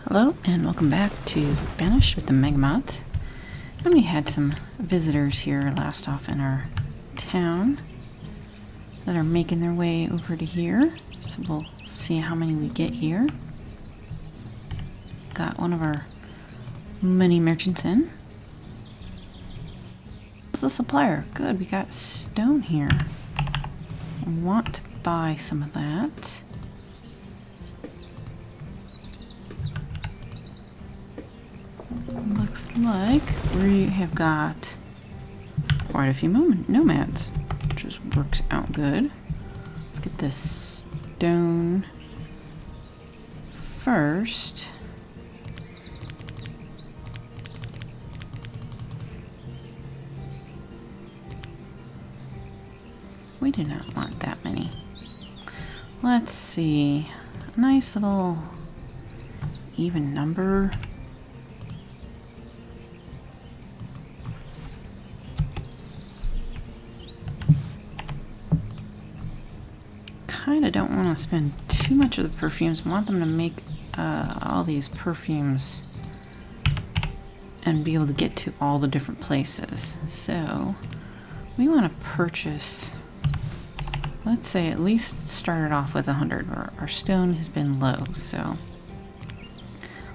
Hello and welcome back to Banished with the MegaMods. And we had some visitors here last off in our town that are making their way over to here. So we'll see how many we get here. Got one of our mini merchants in. It's a supplier. Good, we got stone here. I want to buy some of that. Looks like we have got quite a few nomads, which just works out good. Let's get this stone first. We do not want that many. Let's see. A nice little even number. Kinda don't want to spend too much of the perfumes. I want them to make all these perfumes and be able to get to all the different places. So we want to purchase, let's say at least start it off with 100. Our stone has been low, so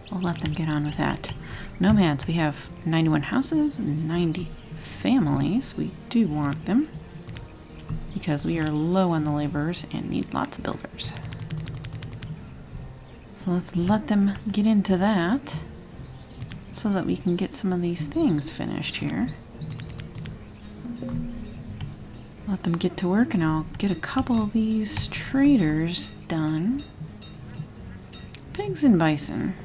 we'll let them get on with that. Nomads, we have 91 houses and 90 families. We do want them, because we are low on the laborers and need lots of builders. So let's let them get into that so that we can get some of these things finished here. Let them get to work and I'll get a couple of these traders done. Pigs and bison.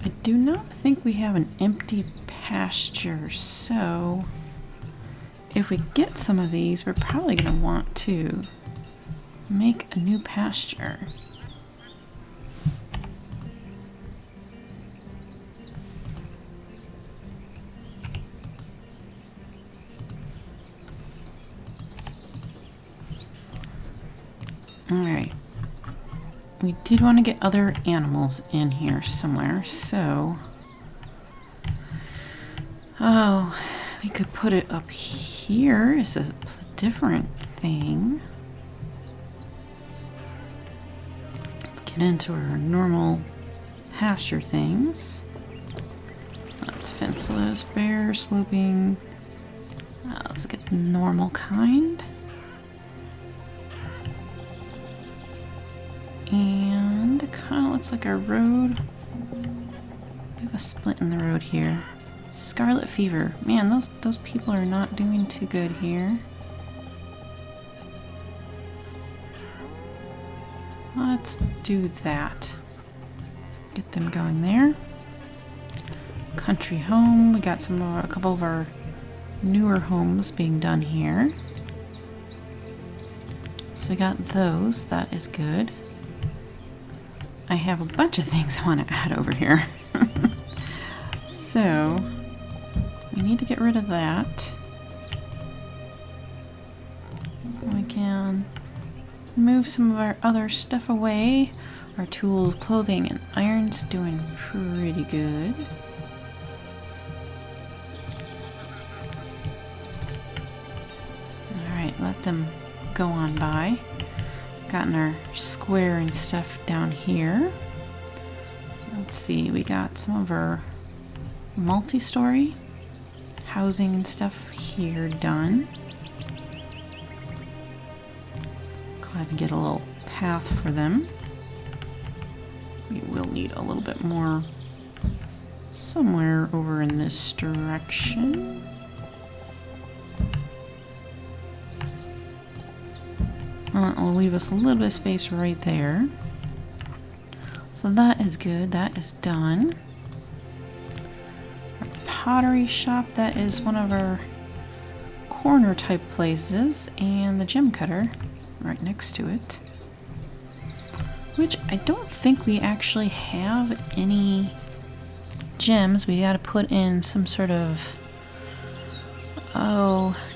I do not think we have an empty pasture, so if we get some of these, we're probably going to want to make a new pasture. Alright. We did want to get other animals in here somewhere, so we could put it up here as a different thing. Let's get into our normal pasture things. That's fenceless, bare, sloping. Let's get the normal kind. And it kind of looks like our road. We have a split in the road here. Scarlet fever. Man, those people are not doing too good here. Let's do that. Get them going there. Country home. We got a couple of our newer homes being done here. So we got those. That is good. I have a bunch of things I want to add over here. So we need to get rid of that. We can move some of our other stuff away. Our tools, clothing, and iron's doing pretty good. Alright, let them go on by. Gotten our square and stuff down here. Let's see, we got some of our multi-story housing and stuff here done. Go ahead and get a little path for them. We will need a little bit more somewhere over in this direction. It'll leave us a little bit of space right there. So that is good. That is done. Our pottery shop, that is one of our corner type places, and the gem cutter right next to it, which I don't think we actually have any gems. We got to put in some sort of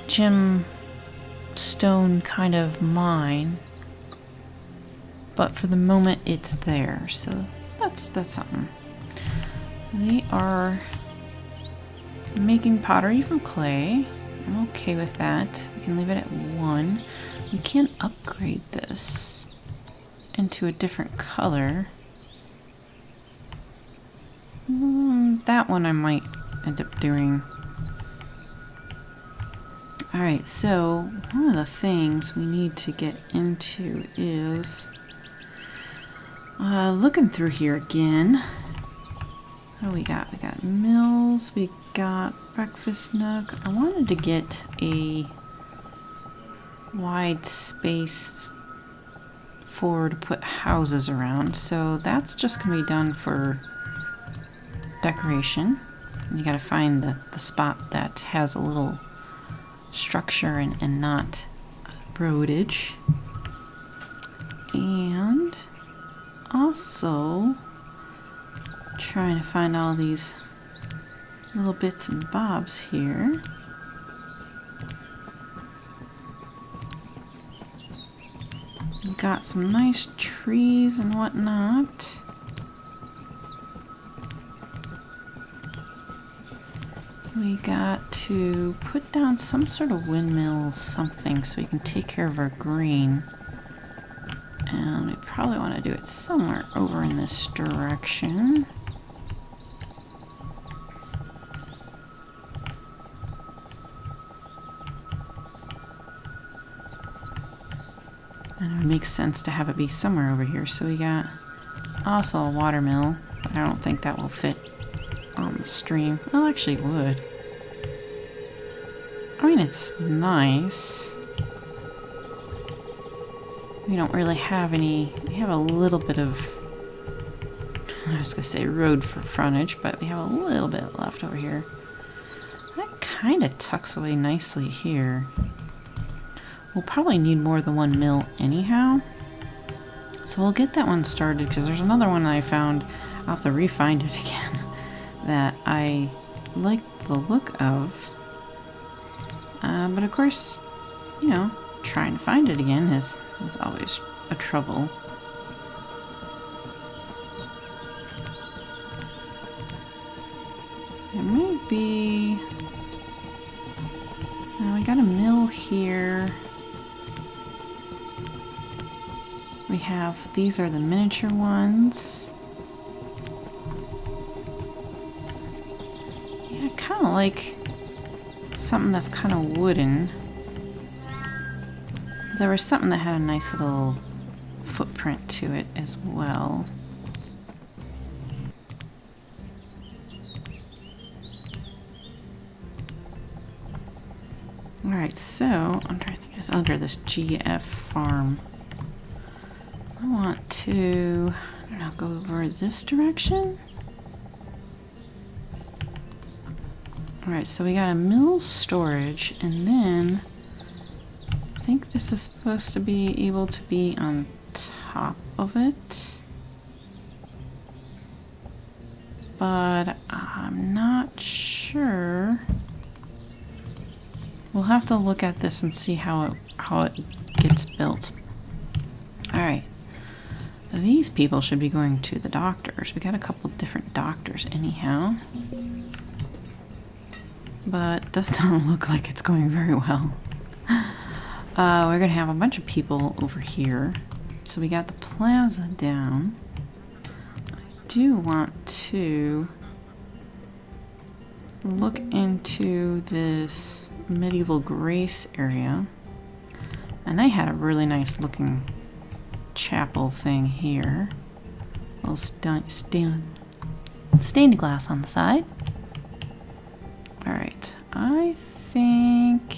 gem stone kind of mine. but for the moment it's there, so that's something. They are making pottery from clay. I'm okay with that. We can leave it at 1. We can upgrade this into a different color. That one I might end up doing. Alright, so one of the things we need to get into is looking through here again. What do we got? We got mills, we got breakfast nook. I wanted to get a wide space to put houses around, so that's just gonna be done for decoration. And you gotta find the spot that has a little structure and not roadage. And also trying to find all these little bits and bobs here. We've got some nice trees and whatnot. We got to put down some sort of windmill something so we can take care of our green. And we probably want to do it somewhere over in this direction. And it would make sense to have it be somewhere over here. So we got also a water mill, but I don't think that will fit on the stream. Well, actually it would. I mean, it's nice. We don't really have any. We have a little bit of, I was gonna say road for frontage, but we have a little bit left over here. That kind of tucks away nicely here. We'll probably need more than one mill anyhow. So we'll get that one started, because there's another one I found. I'll have to re-find it again. That I like the look of. But of course, you know, trying to find it again is always a trouble. It may be... we got a mill here. We have, these are the miniature ones. Yeah, I kind of like something that's kind of wooden. There was something that had a nice little footprint to it as well. Alright, so I'm trying to think, it's under this GF farm. I want to, I don't know, go over this direction. Alright, so we got a mill storage, and then I think this is supposed to be able to be on top of it. But I'm not sure. We'll have to look at this and see how it gets built. Alright. These people should be going to the doctors. We got a couple different doctors anyhow. But it doesn't look like it's going very well. We're gonna have a bunch of people over here. So we got the plaza down. I do want to look into this medieval grace area. And they had a really nice looking chapel thing here. A little stained glass on the side. Alright, I think...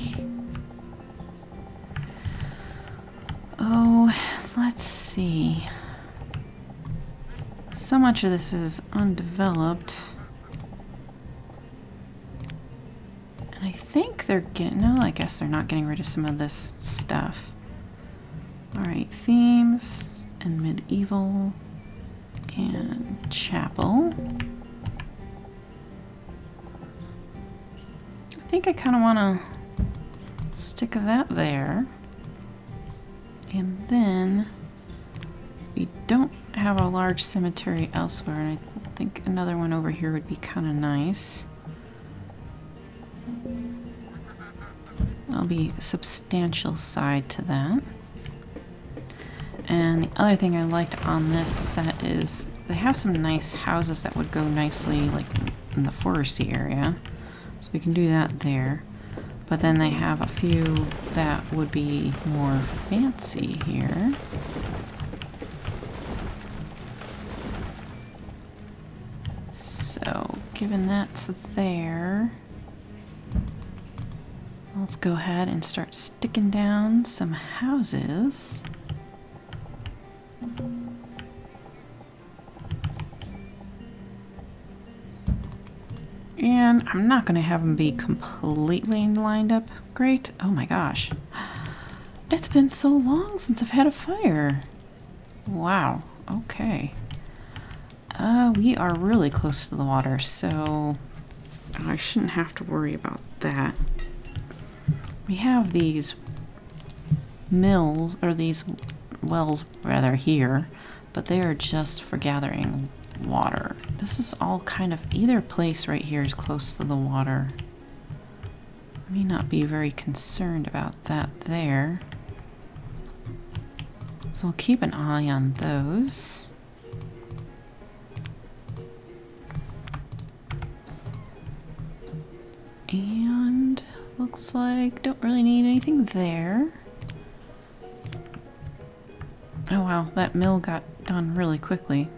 Oh, let's see. So much of this is undeveloped. And I think they're getting... No, I guess they're not getting rid of some of this stuff. Alright, themes and medieval and chapel. I think I kind of want to stick that there. And then we don't have a large cemetery elsewhere, and I think another one over here would be kind of nice. There'll be a substantial side to that. And the other thing I liked on this set is they have some nice houses that would go nicely like in the foresty area. So we can do that there. But then they have a few that would be more fancy here. So, given that's there, let's go ahead and start sticking down some houses. And I'm not going to have them be completely lined up. Great. Oh my gosh. It's been so long since I've had a fire. Wow. Okay. We are really close to the water, so I shouldn't have to worry about that. We have these mills, or these wells rather, here, but they are just for gathering water. This is all kind of, either place right here is close to the water. I may not be very concerned about that there. So we'll keep an eye on those. And looks like don't really need anything there. Oh wow, that mill got done really quickly.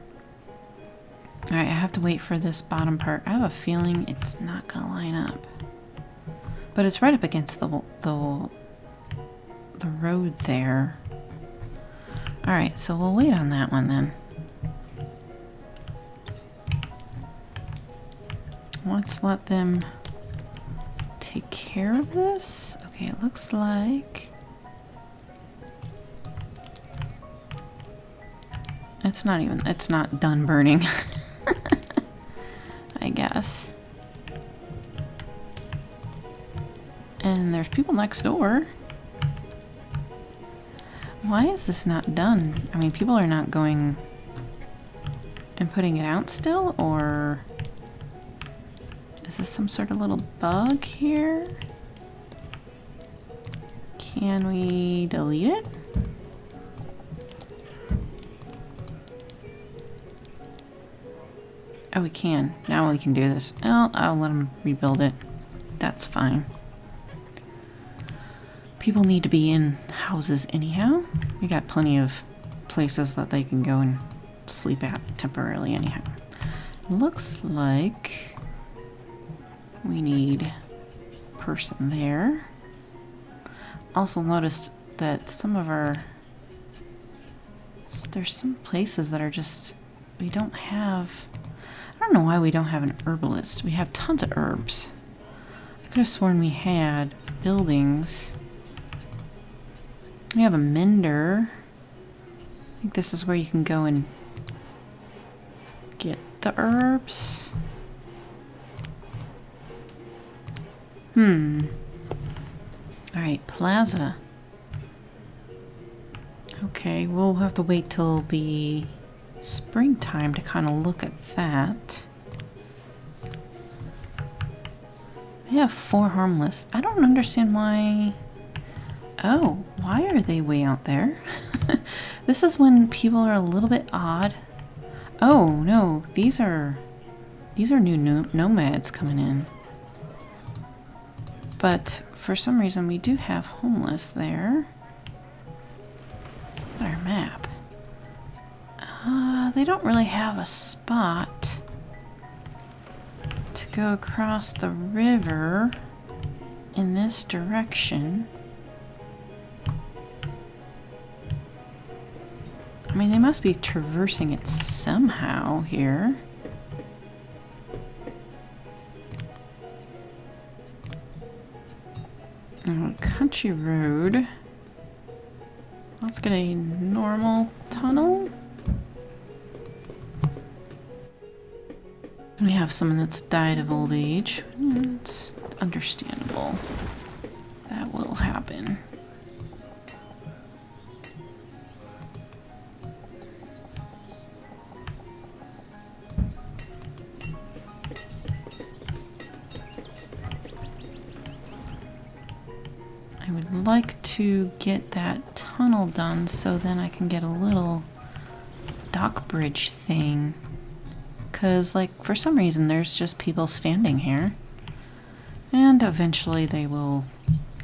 Alright, I have to wait for this bottom part. I have a feeling it's not gonna line up. But it's right up against the road there. Alright, so we'll wait on that one then. Let's let them take care of this. Okay, it looks like it's not done burning. I guess. And there's people next door. Why is this not done? I mean, people are not going and putting it out still, or is this some sort of little bug here? Can we delete it? Oh, we can. Now we can do this. I'll let them rebuild it. That's fine. People need to be in houses anyhow. We got plenty of places that they can go and sleep at temporarily anyhow. Looks like we need a person there. Also noticed that some of our... There's some places that are just... We don't have... I don't know why we don't have an herbalist. We have tons of herbs. I could have sworn we had buildings. We have a mender. I think this is where you can go and get the herbs. Alright, plaza. Okay, we'll have to wait till the springtime to kind of look at that. We have 4 harmless. I don't understand why... Oh, why are they way out there? This is when people are a little bit odd. Oh, no, these are new nomads coming in. But for some reason we do have homeless there. Let's look at our map. They don't really have a spot to go across the river in this direction. I mean, they must be traversing it somehow here. Country road. Let's get a normal tunnel. We have someone that's died of old age. It's understandable. That will happen. like to get that tunnel done so then I can get a little dock bridge thing. Because, like, for some reason there's just people standing here. And eventually they will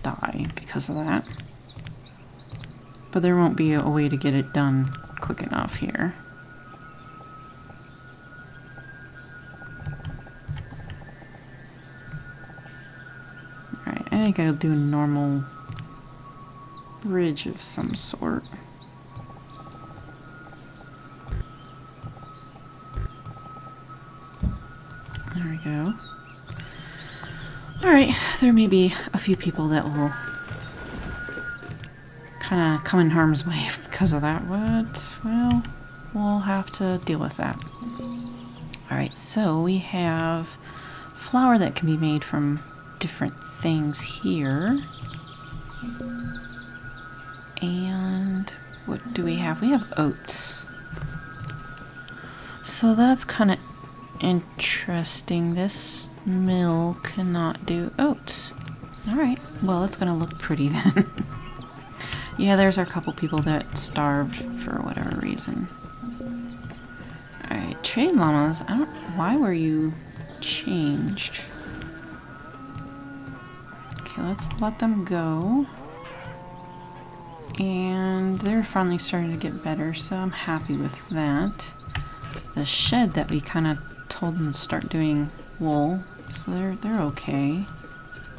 die because of that. But there won't be a way to get it done quick enough here. Alright, I think I'll do a normal bridge of some sort. There we go. Alright, there may be a few people that will kind of come in harm's way because of that, but, well, we'll have to deal with that. Alright, so we have flour that can be made from different things here. And what do we have? We have oats. So that's kind of interesting. This mill cannot do oats. Alright, well, it's gonna look pretty then. Yeah, there's our couple people that starved for whatever reason. Alright, trade llamas. I don't... Why were you changed? Okay, let's let them go. And they're finally starting to get better, so I'm happy with that. The shed that we kind of told them to start doing wool, so they're okay.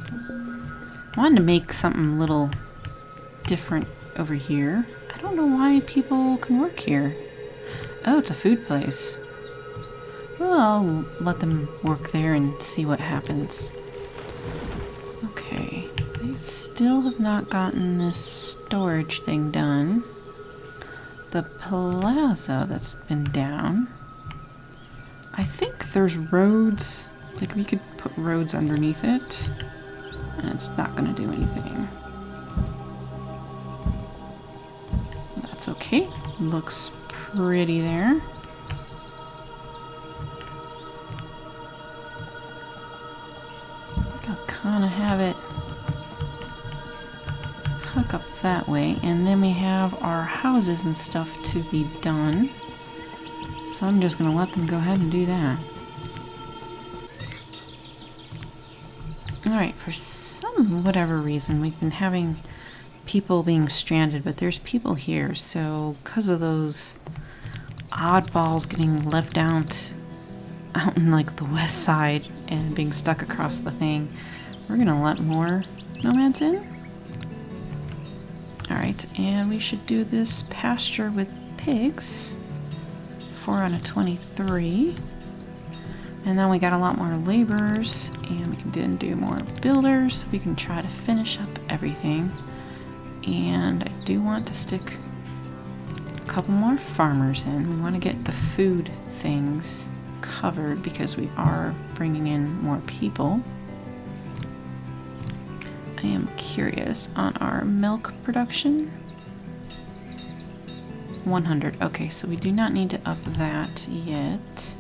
I wanted to make something a little different over here. I don't know why people can work here. Oh, it's a food place. Well, I'll let them work there and see what happens. Okay, they still have not gotten this storage thing done. The plaza that's been down. I think there's roads, like we could put roads underneath it, and it's not going to do anything. That's okay. Looks pretty there. I think I'll kind of have it hook up that way, and then we have our houses and stuff to be done. So I'm just going to let them go ahead and do that. Alright, for some whatever reason, we've been having people being stranded, but there's people here, so because of those oddballs getting left out in like the west side and being stuck across the thing, we're going to let more nomads in. Alright, and we should do this pasture with pigs. 4 out of 23. And then we got a lot more laborers, and we can then do more builders, so we can try to finish up everything. And I do want to stick a couple more farmers in. We want to get the food things covered because we are bringing in more people. I am curious on our milk production. 100. Okay, so we do not need to up that yet.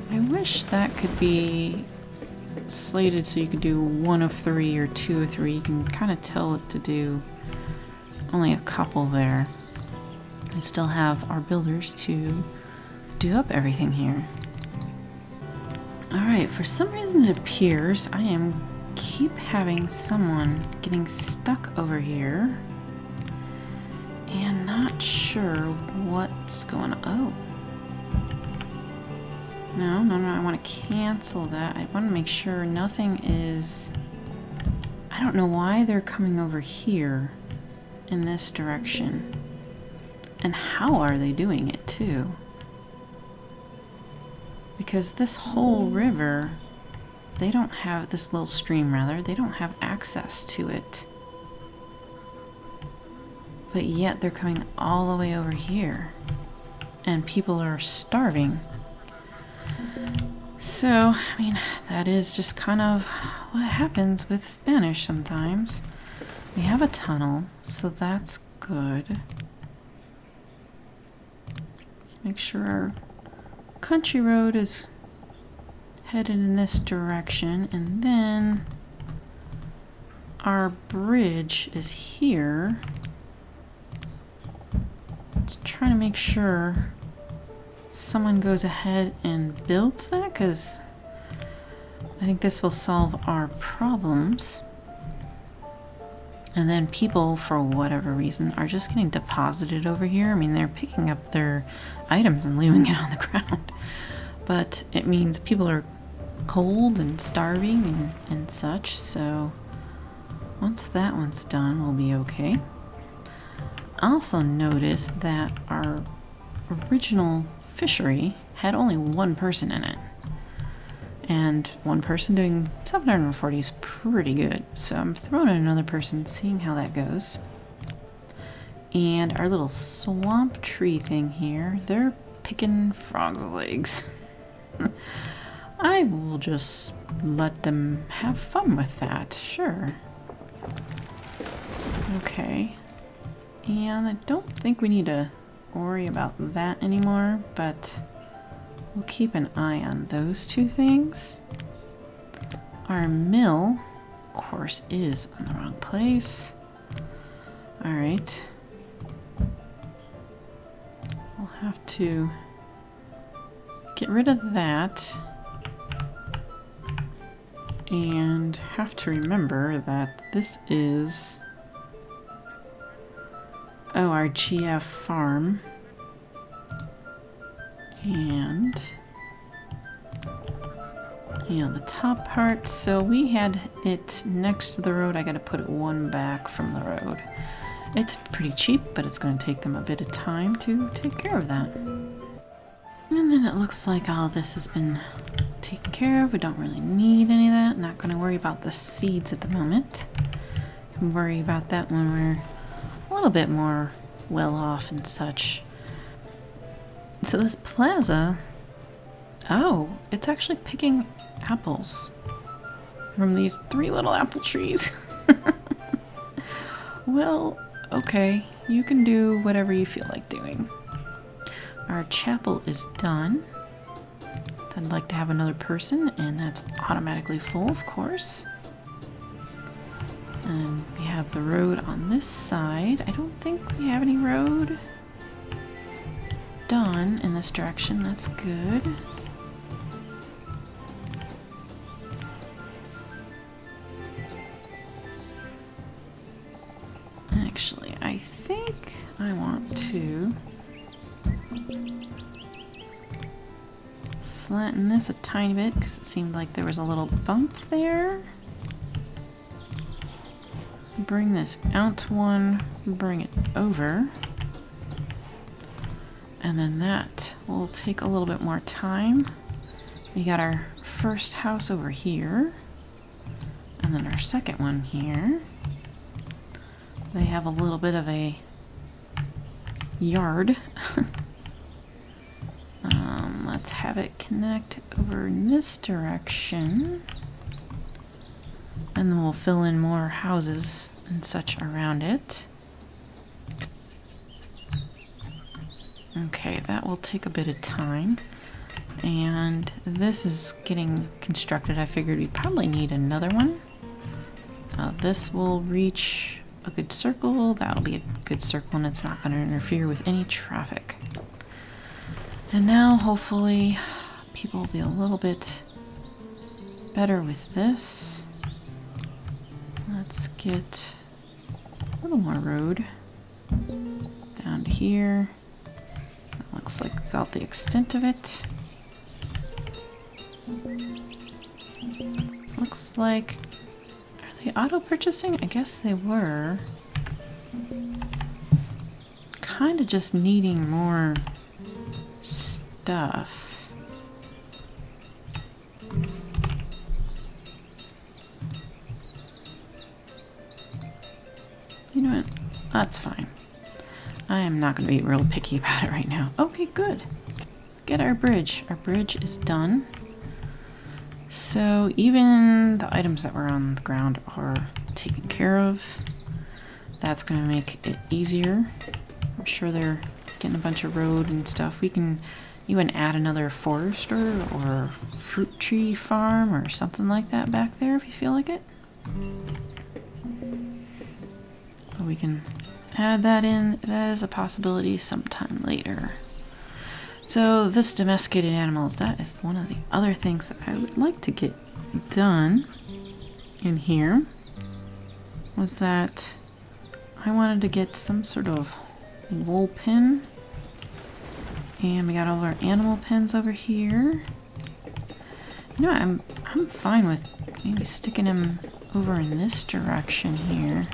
I wish that could be slated so you could do 1 of 3 or 2 of 3. You can kind of tell it to do only a couple there. We still have our builders to do up everything here. Alright, for some reason it appears I keep having someone getting stuck over here and not sure what's going on. Oh. No, I want to cancel that. I want to make sure nothing is... I don't know why they're coming over here in this direction. And how are they doing it, too? Because this whole river, they don't have... this little stream, rather, they don't have access to it. But yet they're coming all the way over here. And people are starving. So, I mean, that is just kind of what happens with Banished sometimes. We have a tunnel, so that's good. Let's make sure our country road headed in this direction, and then our bridge is here. Let's try to make sure someone goes ahead and builds that, because I think this will solve our problems. And then people, for whatever reason, are just getting deposited over here. I mean, they're picking up their items and leaving it on the ground. But it means people are cold and starving and such, so once that one's done, we'll be okay. I also noticed that our original fishery had only one person in it. And one person doing 740 is pretty good. So I'm throwing in another person, seeing how that goes. And our little swamp tree thing here, they're picking frogs' legs. I will just let them have fun with that, sure. Okay. And I don't think we need to worry about that anymore, but we'll keep an eye on those two things. Our mill, of course, is on the wrong place. Alright. We'll have to get rid of that. And have to remember that this is our GF farm. And the top part, so we had it next to the road. I gotta put it one back from the road. It's pretty cheap, but it's gonna take them a bit of time to take care of that. And then it looks like all this has been taken care of. We don't really need any of that. Not gonna worry about the seeds at the moment. Can worry about that when we're a little bit more well off and such. So this plaza, oh, it's actually picking apples from these 3 little apple trees. Well, okay, you can do whatever you feel like doing. Our chapel is done. I'd like to have another person, and that's automatically full, of course. And we have the road on this side. I don't think we have any road done in this direction. That's good. Actually, I think I want to flatten this a tiny bit because it seemed like there was a little bump there. Bring this out one, bring it over. And then that will take a little bit more time. We got our first house over here. And then our second one here. They have a little bit of a yard. Let's have it connect over in this direction. And then we'll fill in more houses and such around it. Okay, that will take a bit of time. And this is getting constructed. I figured we probably need another one. This will reach a good circle. That'll be a good circle, and it's not going to interfere with any traffic. And now, hopefully, people will be a little bit better with this. Let's get a little more road down to here. That looks like about the extent of it. Looks like, are they auto purchasing? I guess they were. Kind of just needing more stuff. You know what? That's fine. I am not going to be real picky about it right now. Okay, good. Get our bridge. Our bridge is done. So even the items that were on the ground are taken care of. That's going to make it easier. I'm sure they're getting a bunch of road and stuff. We can You wouldn't add another forester or fruit tree farm or something like that back there if you feel like it. But we can add that in. That is a possibility sometime later. So this domesticated animals, that is one of the other things that I would like to get done in here, was that I wanted to get some sort of wool pen. And we got all of our animal pens over here. You know, I'm fine with maybe sticking them over in this direction here.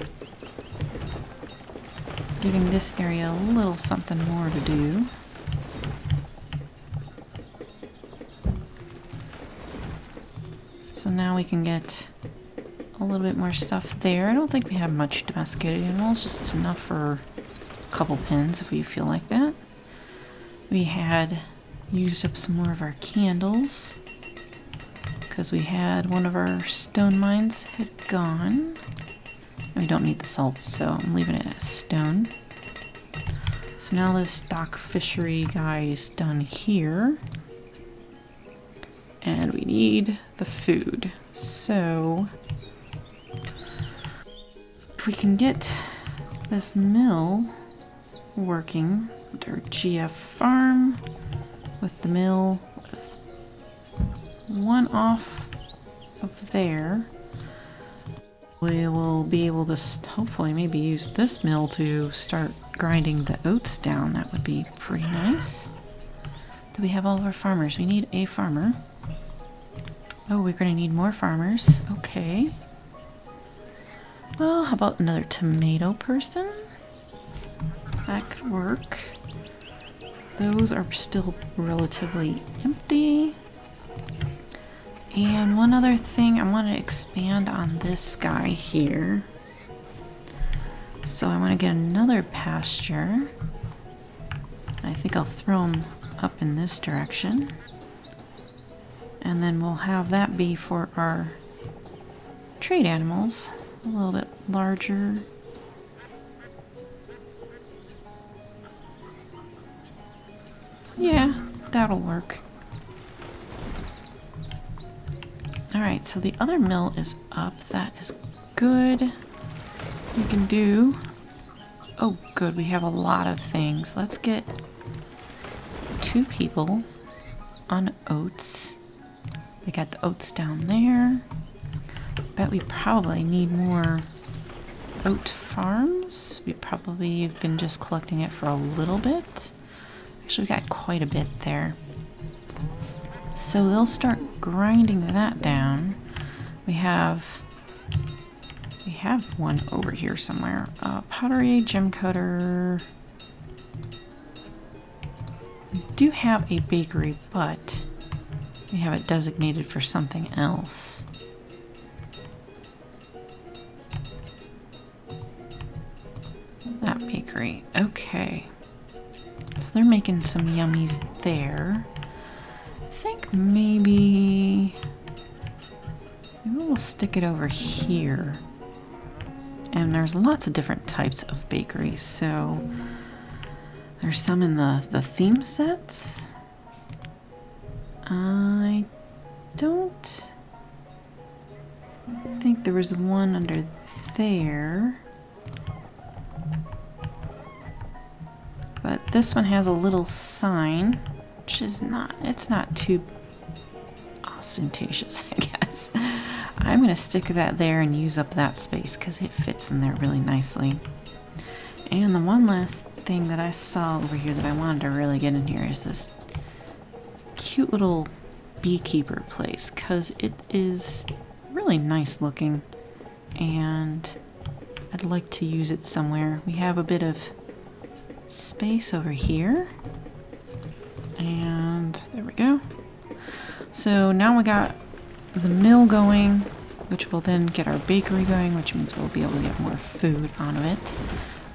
Giving this area a little something more to do. So now we can get a little bit more stuff there. I don't think we have much domesticated animals, just enough for a couple pens if we feel like that. We had used up some more of our candles because we had one of our stone mines had gone. We don't need the salt, so I'm leaving it as stone. So now this dock fishery guy is done here. And we need the food. So if we can get this mill working, our GF farm with the mill with one off of there, we will be able to hopefully maybe use this mill to start grinding the oats down. That would be pretty nice. Do we have all of our farmers? We need a farmer. Oh, we're going to need more farmers. Okay. Well, how about another tomato person? That could work. Those are still relatively empty. And one other thing, I want to expand on this guy here. So I want to get another pasture. I think I'll throw them up in this direction. And then we'll have that be for our trade animals. A little bit larger. Yeah, that'll work. Alright, so the other mill is up. That is good. We can do... Oh, good. We have a lot of things. Let's get 2 people on oats. They got the oats down there. Bet we probably need more oat farms. We probably have been just collecting it for a little bit. Actually, we got quite a bit there. So they'll start grinding that down. We have one over here somewhere. Pottery, gem cutter. We do have a bakery, but we have it designated for something else. That bakery. Okay. So they're making some yummies there. I think maybe we'll stick it over here. And there's lots of different types of bakeries. So there's some in the theme sets. I don't think there was one under there. But this one has a little sign, which is it's not too ostentatious, I guess. I'm going to stick that there and use up that space because it fits in there really nicely. And the one last thing that I saw over here that I wanted to really get in here is this cute little beekeeper place, because it is really nice looking and I'd like to use it somewhere. We have a bit of space over here and there we go. So now we got the mill going, which will then get our bakery going, which means we'll be able to get more food out of it.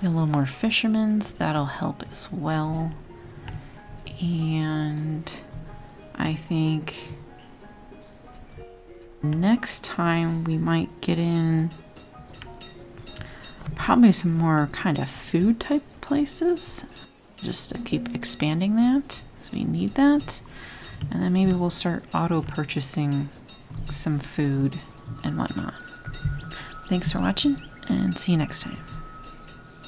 A little more fishermen's, that'll help as well. And I think next time we might get in probably some more kind of food type places. just to keep expanding that, because we need that. And then maybe we'll start auto-purchasing some food and whatnot. Thanks for watching, and see you next time.